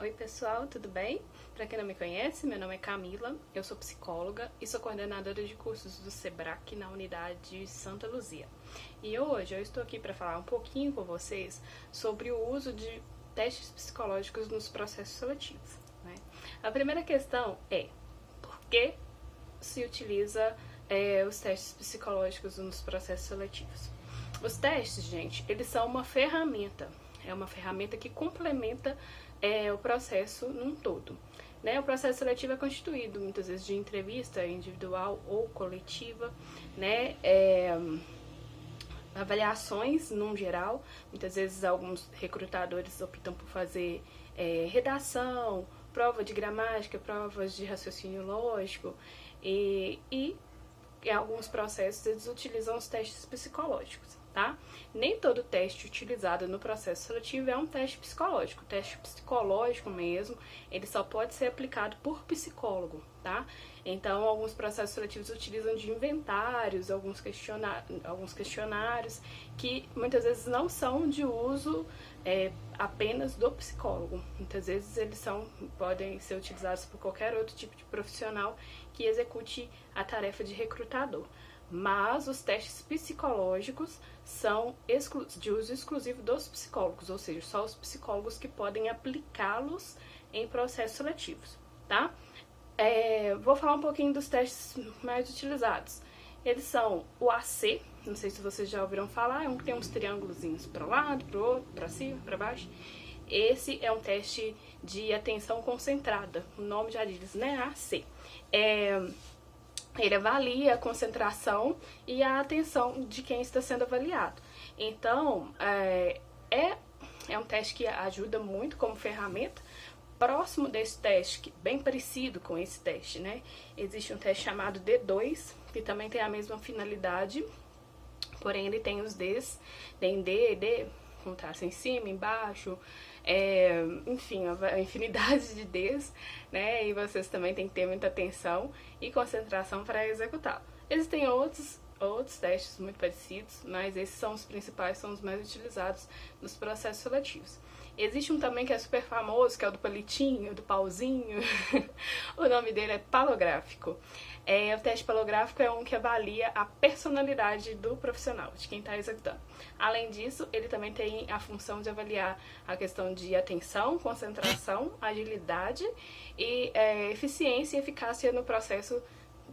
Oi pessoal, tudo bem? Para quem não me conhece, meu nome é Camila, eu sou psicóloga e sou coordenadora de cursos do SEBRAC na unidade Santa Luzia. E hoje eu estou aqui para falar um pouquinho com vocês sobre o uso de testes psicológicos nos processos seletivos, né? A primeira questão é, por que se utiliza os testes psicológicos nos processos seletivos? Os testes, gente, eles são uma ferramenta. É uma ferramenta que complementa o processo num todo. Né? O processo seletivo é constituído muitas vezes de entrevista individual ou coletiva, né? Avaliações num geral. Muitas vezes alguns recrutadores optam por fazer redação, prova de gramática, provas de raciocínio lógico e em alguns processos eles utilizam os testes psicológicos, tá? Nem todo teste utilizado no processo seletivo é um teste psicológico. O teste psicológico mesmo, ele só pode ser aplicado por psicólogo, tá? Então, alguns processos seletivos utilizam de inventários, alguns questionários que muitas vezes não são de uso apenas do psicólogo. Muitas vezes eles podem ser utilizados por qualquer outro tipo de profissional que execute a tarefa de recrutador. Mas os testes psicológicos são de uso exclusivo dos psicólogos, ou seja, só os psicólogos que podem aplicá-los em processos seletivos, tá? Vou falar um pouquinho dos testes mais utilizados. Eles são o AC, não sei se vocês já ouviram falar, é um que tem uns triângulozinhos para o lado, para o outro, para cima, para baixo. Esse é um teste de atenção concentrada, o nome já diz, né? AC. Ele avalia a concentração e a atenção de quem está sendo avaliado. Então, é um teste que ajuda muito como ferramenta. Próximo desse teste, bem parecido com esse teste, né? Existe um teste chamado D2, que também tem a mesma finalidade, porém ele tem os Ds, tem D, D, com traço em cima, embaixo, enfim, a infinidade de Ds, né? E vocês também têm que ter muita atenção e concentração para executá-lo. Existem outros testes muito parecidos, mas esses são os principais, são os mais utilizados nos processos seletivos. Existe um também que é super famoso, que é o do palitinho, do pauzinho. O nome dele é palográfico. O teste palográfico é um que avalia a personalidade do profissional, de quem está executando. Além disso, ele também tem a função de avaliar a questão de atenção, concentração, agilidade e eficiência e eficácia no processo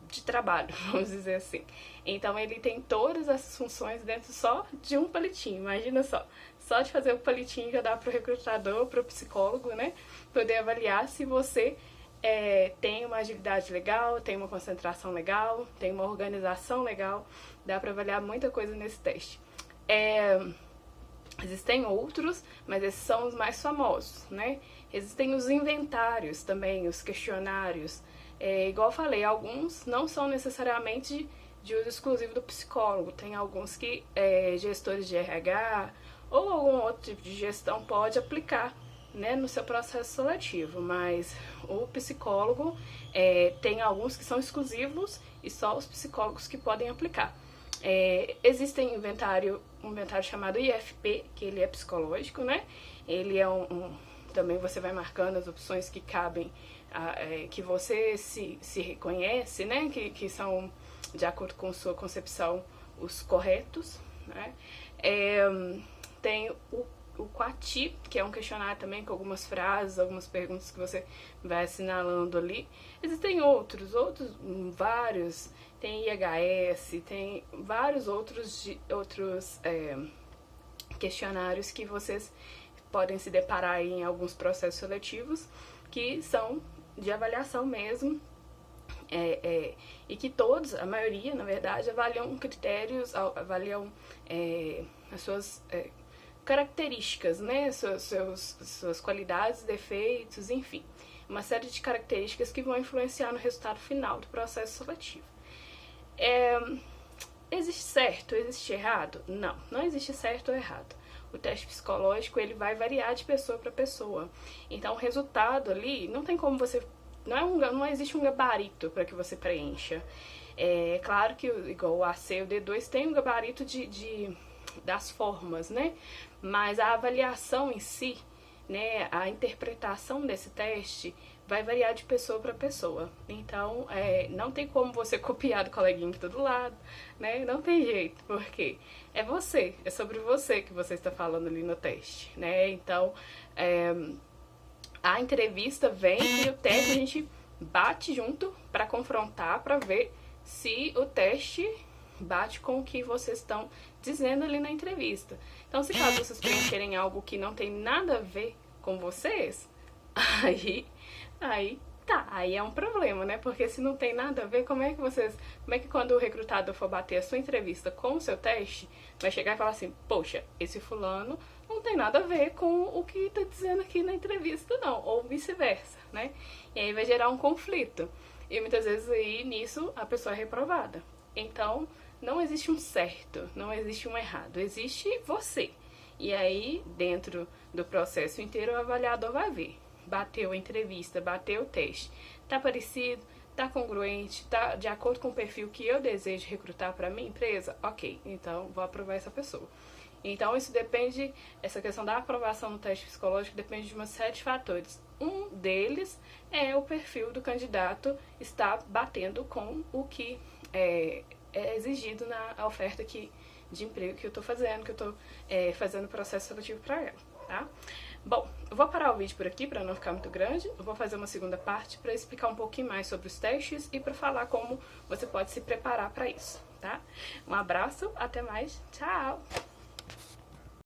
de trabalho, vamos dizer assim. Então ele tem todas essas funções dentro só de um palitinho, imagina só. Só de fazer o palitinho já dá para o recrutador, para o psicólogo, né? Poder avaliar se você tem uma agilidade legal, tem uma concentração legal, tem uma organização legal. Dá para avaliar muita coisa nesse teste. Existem outros, mas esses são os mais famosos, né? Existem os inventários também, os questionários. Igual eu falei, alguns não são necessariamente de uso exclusivo do psicólogo. Tem alguns que gestores de RH ou algum outro tipo de gestão pode aplicar, né, no seu processo seletivo, mas o psicólogo tem alguns que são exclusivos e só os psicólogos que podem aplicar. Existe um inventário chamado IFP, que ele é psicológico, né? Ele é também você vai marcando as opções que cabem, que você se reconhece, né? Que são, de acordo com sua concepção, os corretos, né? Tem o QATI, que é um questionário também com algumas frases, algumas perguntas que você vai assinalando ali. Existem outros vários, tem IHS, tem vários outros questionários que vocês podem se deparar aí em alguns processos seletivos, que são de avaliação mesmo, e que todos, a maioria, na verdade, avaliam critérios, avaliam as suas características, né? Suas qualidades, defeitos, enfim. Uma série de características que vão influenciar no resultado final do processo seletivo. Existe certo, existe errado? Não, não existe certo ou errado. O teste psicológico, ele vai variar de pessoa para pessoa. Então, o resultado ali, não tem como você... Não existe um gabarito para que você preencha. Claro que, igual o AC e o D2, tem um gabarito das formas, né? Mas a avaliação em si, né, a interpretação desse teste vai variar de pessoa para pessoa. Então, não tem como você copiar do coleguinha que tá do lado, né? Não tem jeito, porque é você, é sobre você que você está falando ali no teste, né? Então, a entrevista vem e o teste a gente bate junto para confrontar, para ver se o teste bate com o que vocês estão dizendo ali na entrevista. Então, se caso vocês preencherem algo que não tem nada a ver com vocês, aí é um problema, né? Porque se não tem nada a ver, como é que quando o recrutador for bater a sua entrevista com o seu teste, vai chegar e falar assim, poxa, esse fulano não tem nada a ver com o que tá dizendo aqui na entrevista, não, ou vice-versa, né? E aí vai gerar um conflito. E muitas vezes aí nisso a pessoa é reprovada. Então, não existe um certo, não existe um errado, existe você. E aí, dentro do processo inteiro, o avaliador vai ver. Bateu a entrevista, bateu o teste. Tá parecido? Tá congruente? Tá de acordo com o perfil que eu desejo recrutar para minha empresa? Ok, então vou aprovar essa pessoa. Então isso depende, essa questão da aprovação no teste psicológico depende de uma série de fatores. Um deles é o perfil do candidato estar batendo com o que é exigido na oferta de emprego que eu estou fazendo, que eu estou fazendo o processo seletivo para ela, tá? Bom, eu vou parar o vídeo por aqui para não ficar muito grande. Eu vou fazer uma segunda parte para explicar um pouquinho mais sobre os testes e para falar como você pode se preparar para isso, tá? Um abraço, até mais, tchau!